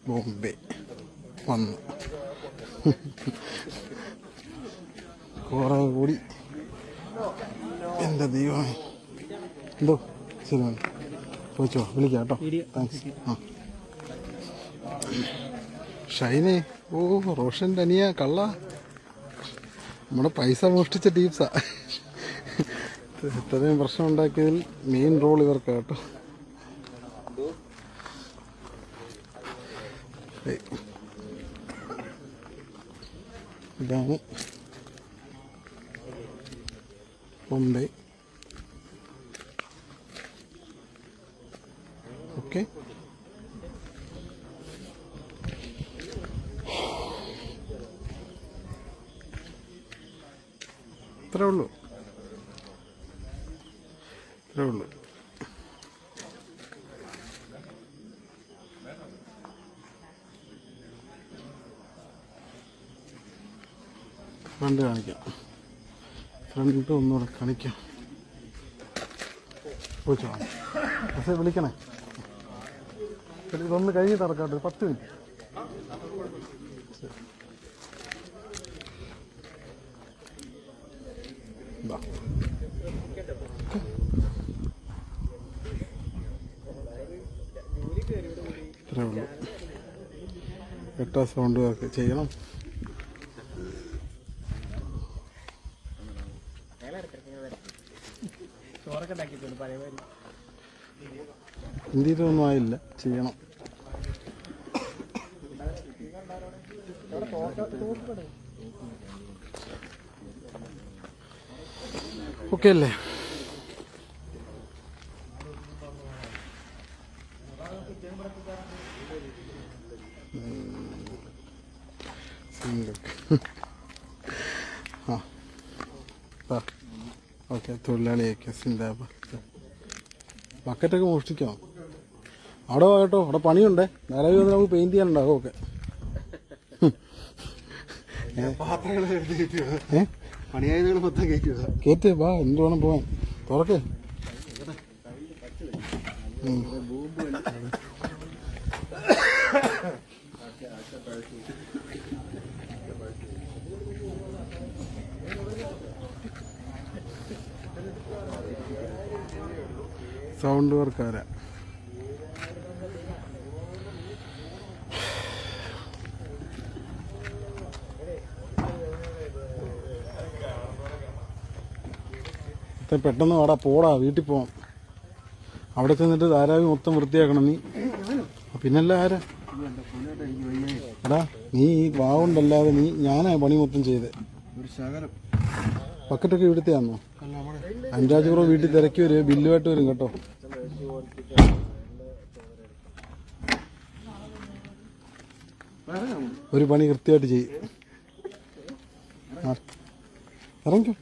ബോംബെ വന്നു. കുറേ കൂടി. എൻ്റെ ദൈവമേ. എന്തോ ശരി ചോദിച്ചോ, വിളിക്കാം കേട്ടോ. താങ്ക്സ്. ആ ഷൈനെ. ഓ റോഷൻ്റെ അനിയ കള്ള. നമ്മുടെ പൈസ മോഷ്ടിച്ച ടീംസാ. ഇത്രയും പ്രശ്നം ഉണ്ടാക്കിയതിൽ മെയിൻ റോൾ ഇവർക്ക് കേട്ടോ. ഇതാണ് ബോംബെ. ഓക്കെ, ഇത്രേ ഉള്ളൂ. ഫ്രണ്ട് കാണിക്കാം. ഫ്രണ്ട് ഒന്നുകൂടെ കാണിക്കാം. ചോദിച്ചോ, പക്ഷേ വിളിക്കണേ. ഇതൊന്ന് കഴിഞ്ഞിട്ട് ഇറക്കാട്ടെ, 10 മിനിറ്റ്. ഇത്രേ ഉള്ളൂ. 8 സൗണ്ട് വർക്ക് ചെയ്യണം. ഇന്ത്യയിലൊന്നും ആയില്ല, ചെയ്യണം. ഓക്കെ അല്ലേ? ഓക്കെ, തൊഴിലാളിയൊക്കെ സിന്ദാബാദ്. ബക്കറ്റൊക്കെ മോഷ്ടിക്കാം. അവിടെ കേട്ടോ, അവിടെ പണിയുണ്ടേ. നിലവിൽ വന്ന് നമുക്ക് പെയിന്റ് ചെയ്യാനുണ്ടാകും. ഓക്കെ, കേറ്റ് വാ, എന്ത് വേണം പോവാൻ. തുറക്കേ. സൗണ്ട് വർക്കാരാ. പെട്ടെന്ന് വാടാ, പോടാ, വീട്ടിൽ പോവാം. അവിടെ ചെന്നിട്ട് ധാരാവി മൊത്തം വൃത്തിയാക്കണം നീ. പിന്നല്ല ആരാ എടാ, നീ ഈ വാവുണ്ടല്ലാതെ ഞാനാ പണി മൊത്തം ചെയ്തേ. ബക്കറ്റൊക്കെ ഇവിടുത്തെയാണോ? 5 രൂപ വീട്ടിൽ തിരക്കി വരും, ബില്ലുമായിട്ട് വരും കേട്ടോ. ഒരു പണി കൃത്യമായിട്ട് ചെയ്യും. ഇറങ്ങിക്കോ.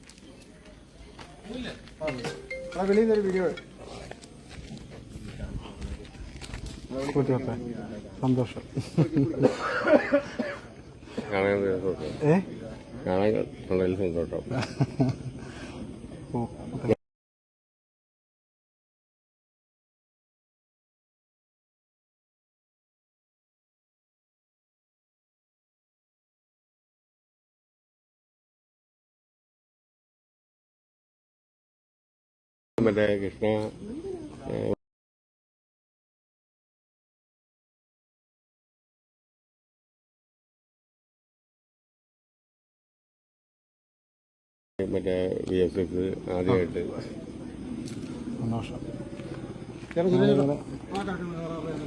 സന്തോഷം. മറ്റേ കൃഷ്ണ മറ്റേ VFX ആദ്യമായിട്ട്.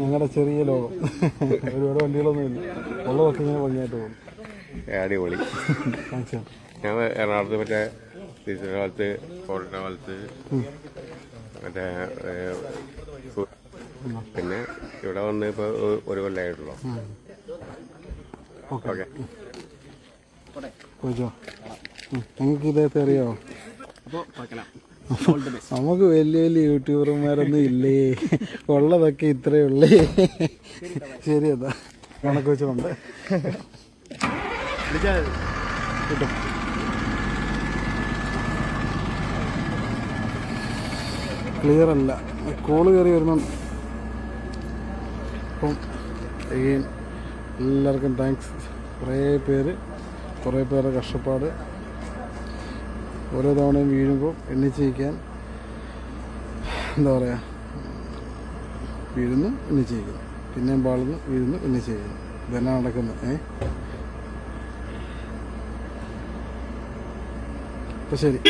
ഞങ്ങളുടെ ചെറിയ ലോകം. ഒരുപാട് വണ്ടികളൊന്നും ഇല്ല, ഉള്ളതൊക്കെ ഇങ്ങനെ ഭംഗിയായിട്ട് പോകും. അടിപൊളി. ഞാൻ എറണാകുളത്ത് മറ്റേ ടീച്ചറുടെ കാലത്ത്, ഫോറിൻ്റെ കാലത്ത്, മറ്റേ പിന്നെ ഇവിടെ വന്ന് ഇപ്പോൾ 1 കൊല്ലമായിട്ടുള്ളൂ. ഓക്കെ, നിങ്ങൾക്ക് ഇദ്ദേഹത്തെ അറിയാമോ? നമുക്ക് വലിയ വലിയ യൂട്യൂബർമാരൊന്നും ഇല്ലേ, ഉള്ളതൊക്കെ ഇത്രയേ ഉള്ളേ. ശരി, അതാ കണക്ക് വെച്ചുകൊണ്ട് കിട്ടും. ക്ലിയർ അല്ല, കോള് കയറി വരുന്നുണ്ട്. അപ്പം എല്ലാവർക്കും താങ്ക്സ്. കുറേ പേരുടെ കഷ്ടപ്പാട് ഓരോ തവണയും വീഴുമ്പോൾ എണ്ണിച്ചയിക്കാൻ എന്താ പറയുക, വീഴുന്നു എണ്ണിച്ചയിക്കുന്നു, പിന്നെയും പാളുന്നു, വീഴുന്നു എണ്ണിച്ചയിക്കുന്നു. ഇതെല്ലാം നടക്കുന്നത്. അപ്പോൾ ശരി,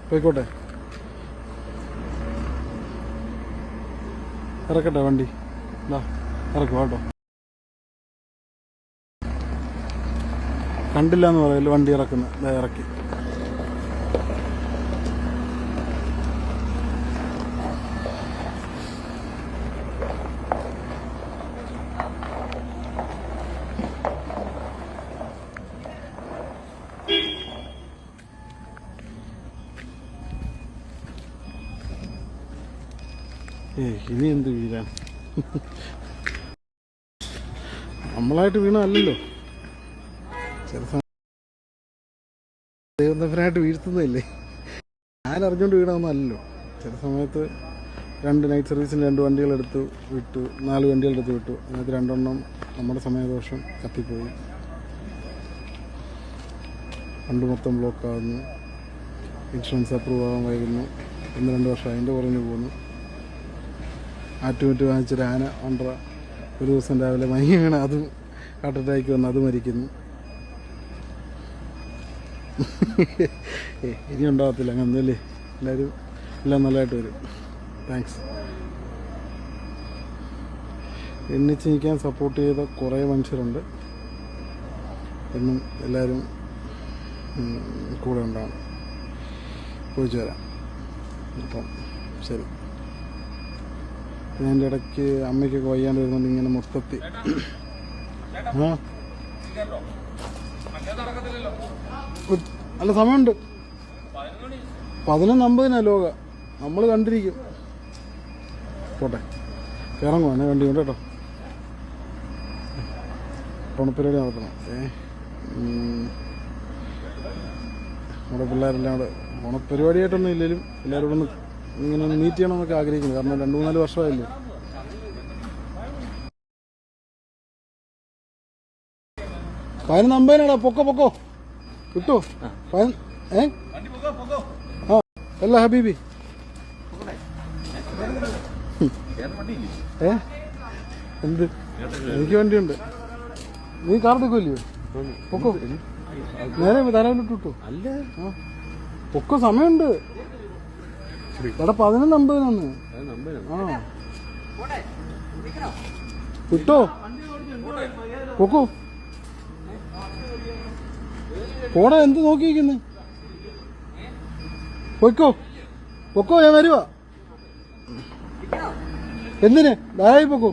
പോയിക്കോട്ടെ, ഇറക്കട്ടെ വണ്ടി. ഇറക്കും കേട്ടോ. കണ്ടില്ല എന്ന് പറയല്ലോ വണ്ടി ഇറക്കുന്നത്. ഇറക്കി. ഇനി എന്ത് വീഴാൻ, നമ്മളായിട്ട് വീണതല്ലല്ലോ. ചില സമയം ദൈവത്തിനായിട്ട് വീഴ്ത്തുന്നതല്ലേ, ഞാനറിഞ്ഞുകൊണ്ട് വീണതൊന്നുമല്ലല്ലോ. ചില സമയത്ത് 2 നൈറ്റ് സർവീസിന് 2 വണ്ടികളെടുത്ത് വിട്ടു, 4 വണ്ടികളെടുത്ത് വിട്ടു. അതിനകത്ത് 2 എണ്ണം നമ്മുടെ സമയദോഷം കത്തിപ്പോയി, ഫണ്ട് മൊത്തം ബ്ലോക്കാകുന്നു, ഇൻഷുറൻസ് അപ്രൂവ് ആകാൻ വൈകുന്നു. 1-2 വർഷം അതിൻ്റെ പുറകിന് പോകുന്നു. ആറ്റുമുറ്റ് വാങ്ങിച്ചൊരു ആന ഒണ്ടറ ഒരു ദിവസം രാവിലെ മയങ്ങി വീണ അതും ഹാർട്ട് അറ്റാക്ക് വന്ന് അത് മരിക്കുന്നു. ഇനി ഉണ്ടാകത്തില്ല അങ്ങനൊന്നുമല്ലേ. എല്ലാവരും എല്ലാം നല്ലതായിട്ട് വരും. താങ്ക്സ്. എണ്ണിച്ച് നിൽക്കാൻ സപ്പോർട്ട് ചെയ്ത കുറേ മനുഷ്യരുണ്ട്. എന്നും എല്ലാവരും കൂടെ ഉണ്ടാകും. പോയിച്ചു വരാം. അപ്പം ശരി. ഞാൻ എൻ്റെ ഇടയ്ക്ക് അമ്മയ്ക്കൊക്കെ വയ്യാണ്ട് വരുന്നുണ്ട്. ഇങ്ങനെ മൊത്തത്തിൽ അല്ല സമയമുണ്ട്. 11:50 ലോക നമ്മൾ കണ്ടിരിക്കും. പോട്ടെ, ഇറങ്ങുവാണ് വണ്ടി കൊണ്ട് കേട്ടോ. ഓണപ്പരിപാടി നടത്തണം. നമ്മുടെ പിള്ളേരെല്ലാം കൂടെ ഓണപ്പരിപാടിയായിട്ടൊന്നും ഇല്ലെങ്കിലും എല്ലാവരും ഒന്ന് ഇങ്ങനെ ഒന്ന് മീറ്റ് ചെയ്യണമെന്നൊക്കെ ആഗ്രഹിക്കുന്നു. കാരണം 2-3 വർഷമായില്ലേ. $11:50 പൊക്കോ കിട്ടോ. അല്ല ഹബീബി എന്ത്, എനിക്ക് വണ്ടിയുണ്ട്. നീ കാർ എടുക്കുമല്ലയോ? പൊക്കോ, നേരെ ധാരാളം കിട്ടോ. അല്ല പൊക്കോ, സമയമുണ്ട്. ഇവിടെ 11:50 ആ കിട്ടോ. പൊക്കോ പോടാ, എന്ത് നോക്കിയിരിക്കുന്നു? പൊക്കോ ഞാൻ വരുവാ. എന്തിന് ധാരായി പൊക്കോ.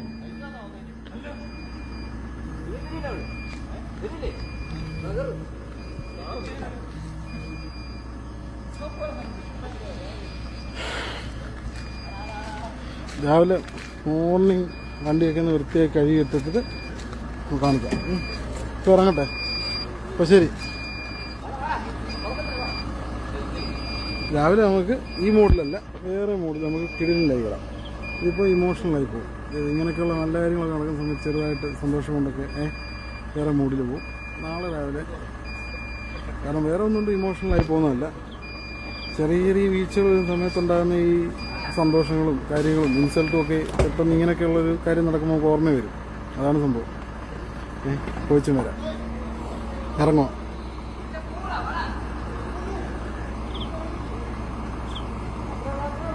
രാവിലെ മോർണിംഗ് വണ്ടിയൊക്കെ ഒന്ന് വൃത്തിയായി കഴുകി ഇട്ടിട്ട് കാണിക്കാം. ഇപ്പോൾ ഇറങ്ങട്ടെ. അപ്പോൾ ശരി. രാവിലെ നമുക്ക് ഈ മോഡിലല്ല, വേറെ മോഡിൽ നമുക്ക് കിടിലായി വരാം. ഇതിപ്പോൾ ഇമോഷണലായി പോകും. ഇങ്ങനെയൊക്കെയുള്ള നല്ല കാര്യങ്ങളൊക്കെ നടക്കുന്ന സമയത്ത് ചെറുതായിട്ട് സന്തോഷം കൊണ്ടൊക്കെ വേറെ മൂഡിൽ പോകും. നാളെ രാവിലെ കാരണം വേറെ ഒന്നുകൊണ്ട് ഇമോഷണലായി പോകുന്നതല്ല, ചെറിയ ചെറിയ വീഴ്ചകൾ സമയത്തുണ്ടാകുന്ന ഈ സന്തോഷങ്ങളും കാര്യങ്ങളും ഇൻസൾട്ടും ഒക്കെ പെട്ടെന്ന് ഇങ്ങനെയൊക്കെയുള്ളൊരു കാര്യം നടക്കുമ്പോൾ നമുക്ക് ഓർമ്മ വരും. അതാണ് സംഭവം. പോയിച്ചും വരാം. ഇറങ്ങുക.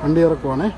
വണ്ടി ഇറക്കുവാണേ.